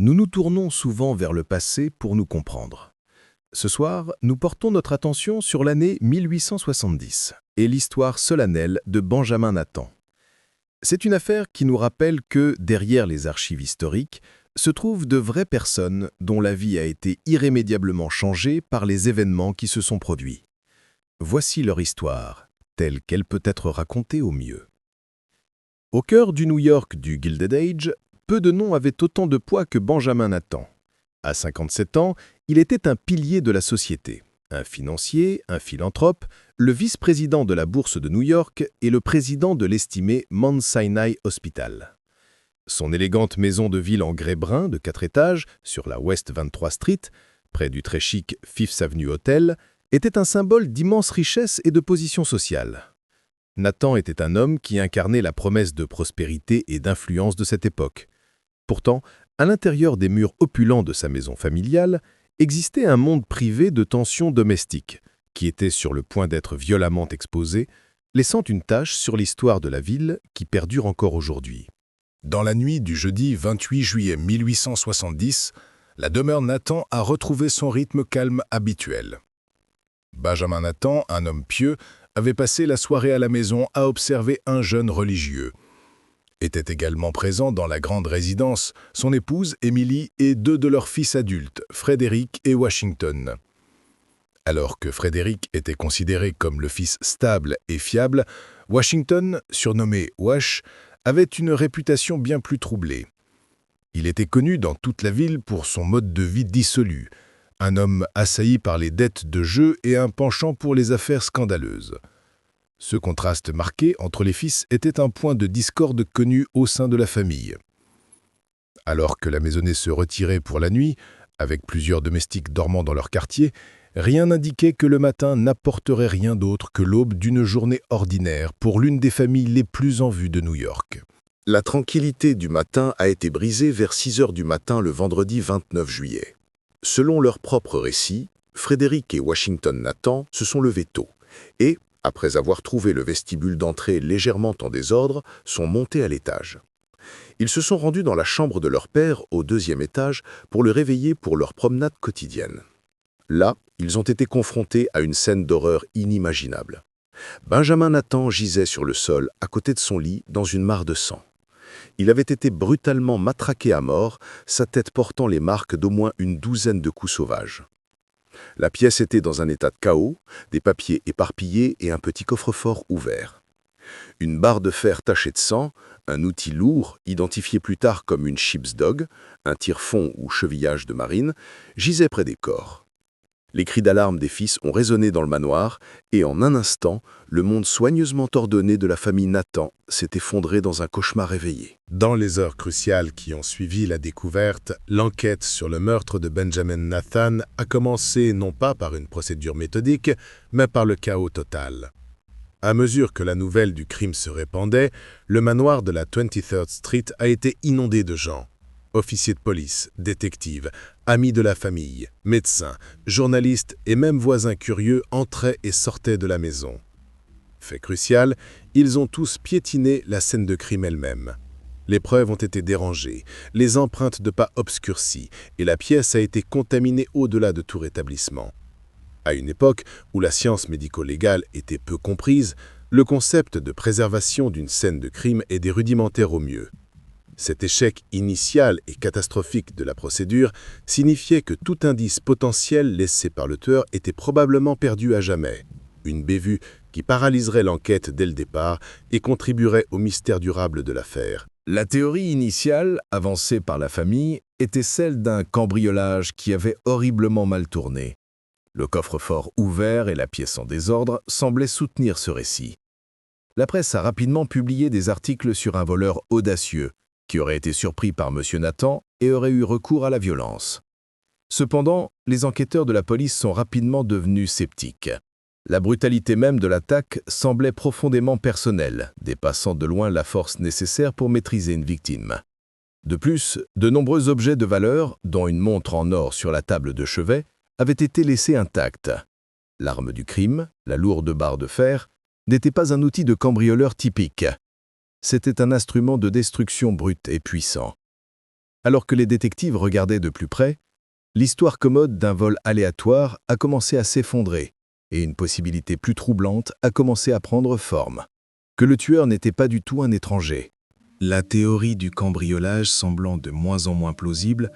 Nous nous tournons souvent vers le passé pour nous comprendre. Ce soir, nous portons notre attention sur l'année 1870 et l'histoire solennelle de Benjamin Nathan. C'est une affaire qui nous rappelle que, derrière les archives historiques, se trouvent de vraies personnes dont la vie a été irrémédiablement changée par les événements qui se sont produits. Voici leur histoire, telle qu'elle peut être racontée au mieux. Au cœur du New York du Gilded Age, peu de noms avaient autant de poids que Benjamin Nathan. À 57 ans, il était un pilier de la société, un financier, un philanthrope, le vice-président de la Bourse de New York et le président de l'estimé Mount Sinai Hospital. Son élégante maison de ville en grès brun de 4 étages, sur la West 23 Street, près du très chic Fifth Avenue Hotel, était un symbole d'immense richesse et de position sociale. Nathan était un homme qui incarnait la promesse de prospérité et d'influence de cette époque. Pourtant, à l'intérieur des murs opulents de sa maison familiale, existait un monde privé de tensions domestiques, qui était sur le point d'être violemment exposé, laissant une tache sur l'histoire de la ville qui perdure encore aujourd'hui. Dans la nuit du jeudi 28 juillet 1870, la demeure Nathan a retrouvé son rythme calme habituel. Benjamin Nathan, un homme pieux, avait passé la soirée à la maison à observer un jeune religieux. Étaient également présents dans la grande résidence son épouse Emily et 2 de leurs fils adultes, Frédéric et Washington. Alors que Frédéric était considéré comme le fils stable et fiable, Washington, surnommé Wash, avait une réputation bien plus troublée. Il était connu dans toute la ville pour son mode de vie dissolu, un homme assailli par les dettes de jeu et un penchant pour les affaires scandaleuses. Ce contraste marqué entre les fils était un point de discorde connu au sein de la famille. Alors que la maisonnée se retirait pour la nuit, avec plusieurs domestiques dormant dans leur quartier, rien n'indiquait que le matin n'apporterait rien d'autre que l'aube d'une journée ordinaire pour l'une des familles les plus en vue de New York. La tranquillité du matin a été brisée vers 6 heures du matin le vendredi 29 juillet. Selon leur propre récit, Frédéric et Washington Nathan se sont levés tôt et, après avoir trouvé le vestibule d'entrée légèrement en désordre, sont montés à l'étage. Ils se sont rendus dans la chambre de leur père au 2e étage pour le réveiller pour leur promenade quotidienne. Là, ils ont été confrontés à une scène d'horreur inimaginable. Benjamin Nathan gisait sur le sol à côté de son lit dans une mare de sang. Il avait été brutalement matraqué à mort, sa tête portant les marques d'au moins une douzaine de coups sauvages. La pièce était dans un état de chaos, des papiers éparpillés et un petit coffre-fort ouvert. Une barre de fer tachée de sang, un outil lourd, identifié plus tard comme une ship's dog, un tire-fond ou chevillage de marine, gisait près des corps. Les cris d'alarme des fils ont résonné dans le manoir et en un instant, le monde soigneusement ordonné de la famille Nathan s'est effondré dans un cauchemar réveillé. Dans les heures cruciales qui ont suivi la découverte, l'enquête sur le meurtre de Benjamin Nathan a commencé non pas par une procédure méthodique, mais par le chaos total. À mesure que la nouvelle du crime se répandait, le manoir de la 23rd Street a été inondé de gens. Officiers de police, détectives, amis de la famille, médecins, journalistes et même voisins curieux entraient et sortaient de la maison. Fait crucial, ils ont tous piétiné la scène de crime elle-même. Les preuves ont été dérangées, les empreintes de pas obscurcies et la pièce a été contaminée au-delà de tout rétablissement. À une époque où la science médico-légale était peu comprise, le concept de préservation d'une scène de crime est des rudimentaires au mieux. Cet échec initial et catastrophique de la procédure signifiait que tout indice potentiel laissé par le tueur était probablement perdu à jamais. Une bévue qui paralyserait l'enquête dès le départ et contribuerait au mystère durable de l'affaire. La théorie initiale, avancée par la famille, était celle d'un cambriolage qui avait horriblement mal tourné. Le coffre-fort ouvert et la pièce en désordre semblaient soutenir ce récit. La presse a rapidement publié des articles sur un voleur audacieux, qui aurait été surpris par M. Nathan et aurait eu recours à la violence. Cependant, les enquêteurs de la police sont rapidement devenus sceptiques. La brutalité même de l'attaque semblait profondément personnelle, dépassant de loin la force nécessaire pour maîtriser une victime. De plus, de nombreux objets de valeur, dont une montre en or sur la table de chevet, avaient été laissés intacts. L'arme du crime, la lourde barre de fer, n'était pas un outil de cambrioleur typique. C'était un instrument de destruction brute et puissant. Alors que les détectives regardaient de plus près, l'histoire commode d'un vol aléatoire a commencé à s'effondrer et une possibilité plus troublante a commencé à prendre forme. Que le tueur n'était pas du tout un étranger. La théorie du cambriolage semblant de moins en moins plausible,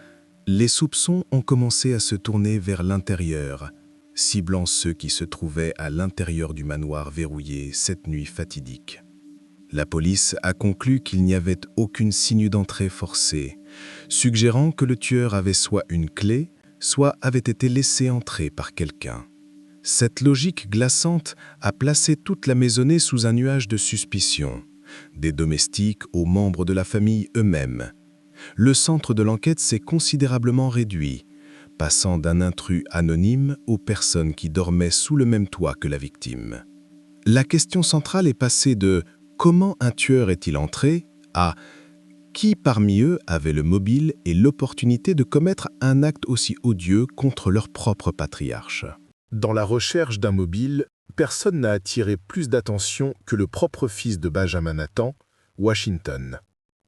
les soupçons ont commencé à se tourner vers l'intérieur, ciblant ceux qui se trouvaient à l'intérieur du manoir verrouillé cette nuit fatidique. La police a conclu qu'il n'y avait aucune signe d'entrée forcée, suggérant que le tueur avait soit une clé, soit avait été laissé entrer par quelqu'un. Cette logique glaçante a placé toute la maisonnée sous un nuage de suspicion, des domestiques aux membres de la famille eux-mêmes. Le centre de l'enquête s'est considérablement réduit, passant d'un intrus anonyme aux personnes qui dormaient sous le même toit que la victime. La question centrale est passée de « Comment un tueur est-il entré ?» à « Qui parmi eux avait le mobile et l'opportunité de commettre un acte aussi odieux contre leur propre patriarche ?» Dans la recherche d'un mobile, personne n'a attiré plus d'attention que le propre fils de Benjamin Nathan, Washington.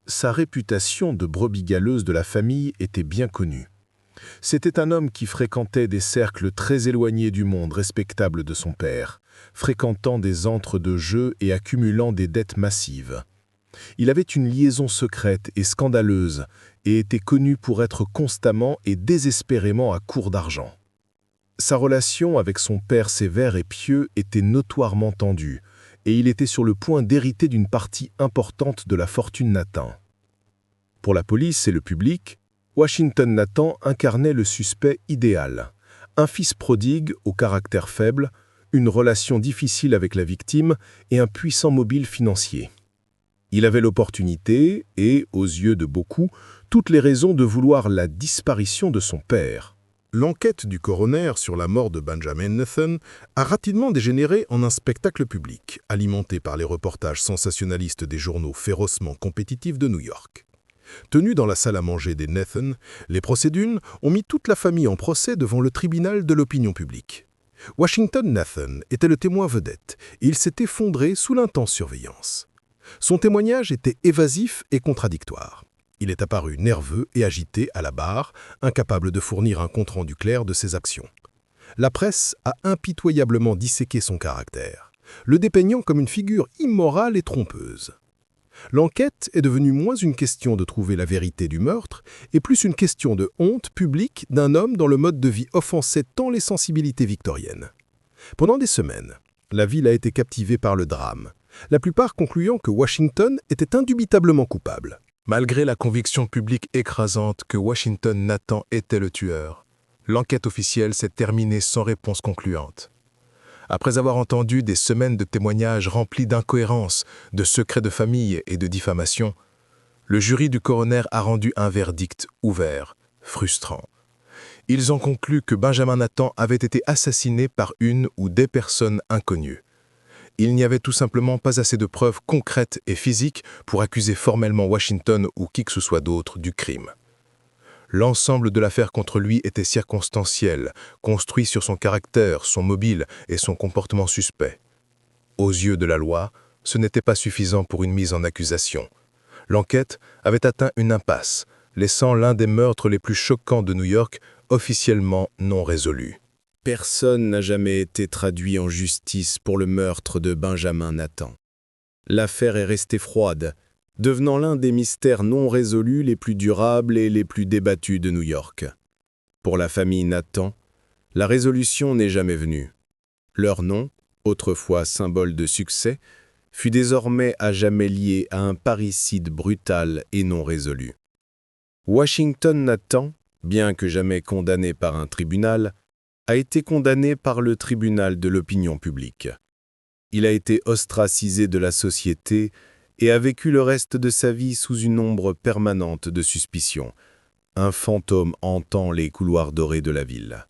Sa réputation de brebis galeuse de la famille était bien connue. C'était un homme qui fréquentait des cercles très éloignés du monde respectable de son père, fréquentant des antres de jeu et accumulant des dettes massives. Il avait une liaison secrète et scandaleuse et était connu pour être constamment et désespérément à court d'argent. Sa relation avec son père sévère et pieux était notoirement tendue, et il était sur le point d'hériter d'une partie importante de la fortune Nathan. Pour la police et le public, Washington Nathan incarnait le suspect idéal, un fils prodigue au caractère faible, une relation difficile avec la victime et un puissant mobile financier. Il avait l'opportunité et, aux yeux de beaucoup, toutes les raisons de vouloir la disparition de son père. L'enquête du coroner sur la mort de Benjamin Nathan a rapidement dégénéré en un spectacle public, alimenté par les reportages sensationnalistes des journaux férocement compétitifs de New York. Tenus dans la salle à manger des Nathan, les procédunes ont mis toute la famille en procès devant le tribunal de l'opinion publique. Washington Nathan était le témoin vedette et il s'est effondré sous l'intense surveillance. Son témoignage était évasif et contradictoire. Il est apparu nerveux et agité à la barre, incapable de fournir un compte-rendu clair de ses actions. La presse a impitoyablement disséqué son caractère, le dépeignant comme une figure immorale et trompeuse. L'enquête est devenue moins une question de trouver la vérité du meurtre et plus une question de honte publique d'un homme dont le mode de vie offensait tant les sensibilités victoriennes. Pendant des semaines, la ville a été captivée par le drame, la plupart concluant que Washington était indubitablement coupable. Malgré la conviction publique écrasante que Washington Nathan était le tueur, l'enquête officielle s'est terminée sans réponse concluante. Après avoir entendu des semaines de témoignages remplis d'incohérences, de secrets de famille et de diffamation, le jury du coroner a rendu un verdict ouvert, frustrant. Ils ont conclu que Benjamin Nathan avait été assassiné par une ou des personnes inconnues. Il n'y avait tout simplement pas assez de preuves concrètes et physiques pour accuser formellement Washington ou qui que ce soit d'autre du crime. L'ensemble de l'affaire contre lui était circonstanciel, construit sur son caractère, son mobile et son comportement suspect. Aux yeux de la loi, ce n'était pas suffisant pour une mise en accusation. L'enquête avait atteint une impasse, laissant l'un des meurtres les plus choquants de New York officiellement non résolu. Personne n'a jamais été traduit en justice pour le meurtre de Benjamin Nathan. L'affaire est restée froide, devenant l'un des mystères non résolus les plus durables et les plus débattus de New York. Pour la famille Nathan, la résolution n'est jamais venue. Leur nom, autrefois symbole de succès, fut désormais à jamais lié à un parricide brutal et non résolu. Washington Nathan, bien que jamais condamné par un tribunal, a été condamné par le tribunal de l'opinion publique. Il a été ostracisé de la société et a vécu le reste de sa vie sous une ombre permanente de suspicion. Un fantôme hantant les couloirs dorés de la ville.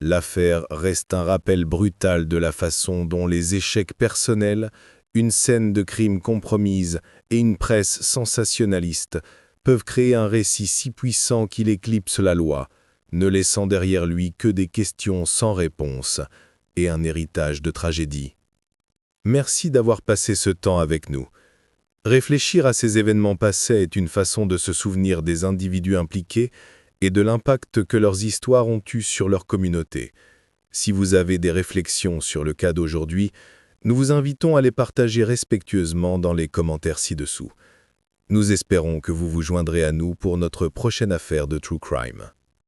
L'affaire reste un rappel brutal de la façon dont les échecs personnels, une scène de crime compromise et une presse sensationnaliste peuvent créer un récit si puissant qu'il éclipse la loi, ne laissant derrière lui que des questions sans réponse et un héritage de tragédie. Merci d'avoir passé ce temps avec nous. Réfléchir à ces événements passés est une façon de se souvenir des individus impliqués et de l'impact que leurs histoires ont eu sur leur communauté. Si vous avez des réflexions sur le cas d'aujourd'hui, nous vous invitons à les partager respectueusement dans les commentaires ci-dessous. Nous espérons que vous vous joindrez à nous pour notre prochaine affaire de True Crime.